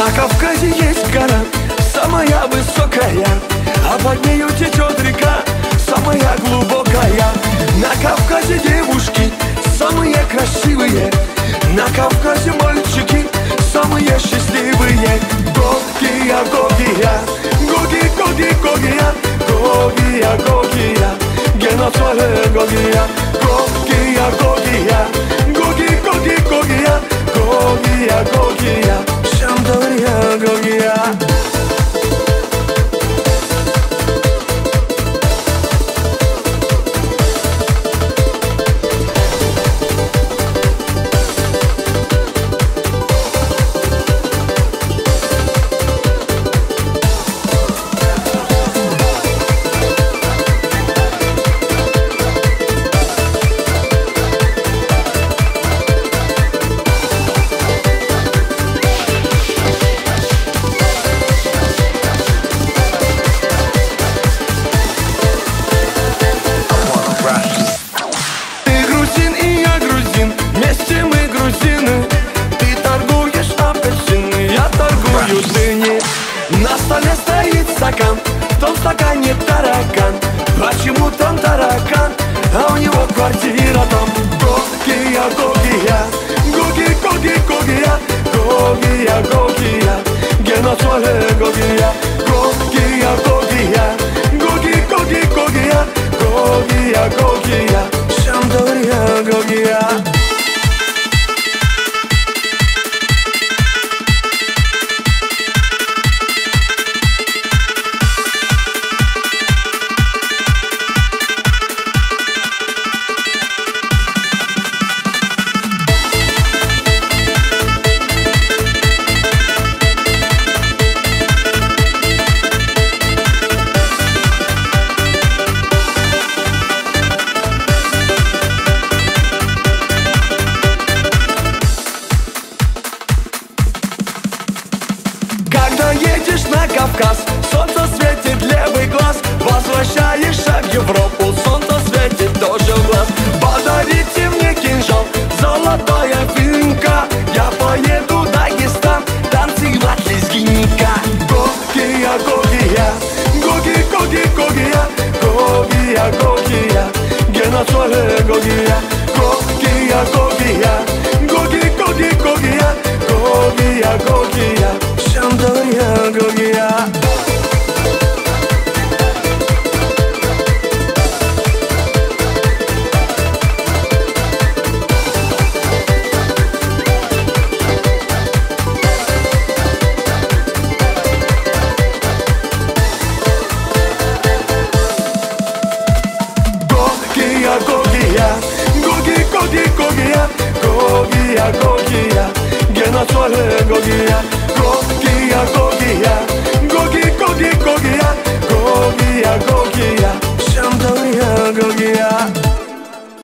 На Кавказе есть гора, самая высокая, а под нею течет река, самая глубокая. На Кавказе девушки самые красивые, на Кавказе мальчики самые счастливые. Гогия, Гогия, Гоги, Гоги, Гогия, Гогия, Гогия, геноцоле Гогия. Гогия, Гогия, Гоги, Гоги, Гогия, Гогия, Гогия, Шамдория, Гогия. На столе стоит стакан, в том стакане таракан. Почему там таракан, а у него квартира там? Гогия, Гогия, Гоги, Гоги, Гогия, Гогия, Гогия, геноцоле Гогия. Гогия, Гогия, Гоги, Гоги, Гогия, Гогия, Гогия, Шамдория, Гогия. Едешь на Кавказ, солнце светит левый глаз. Возвращаешься в Европу, солнце светит тоже в глаз. Подарите мне кинжал, золотая финка. Я поеду в Дагестан, танцевать лезгинка. Гогия, Гогия, Гоги, Гоги, Гогия, Гогия, Гогия, геноцоле Гогия. Гогия, Гогия, Гоги, Гоги, Гогия, Гогия, Гогия, Шамдория, Гогия. Гогия, Гогия, Гоги, Гоги, Гогия, Гогия, Гогия, геноцоле Гогия. Гогия, Гогия, Гоги, Гоги, Гогия, Гогия, Гогия, Шамдория, Гогия.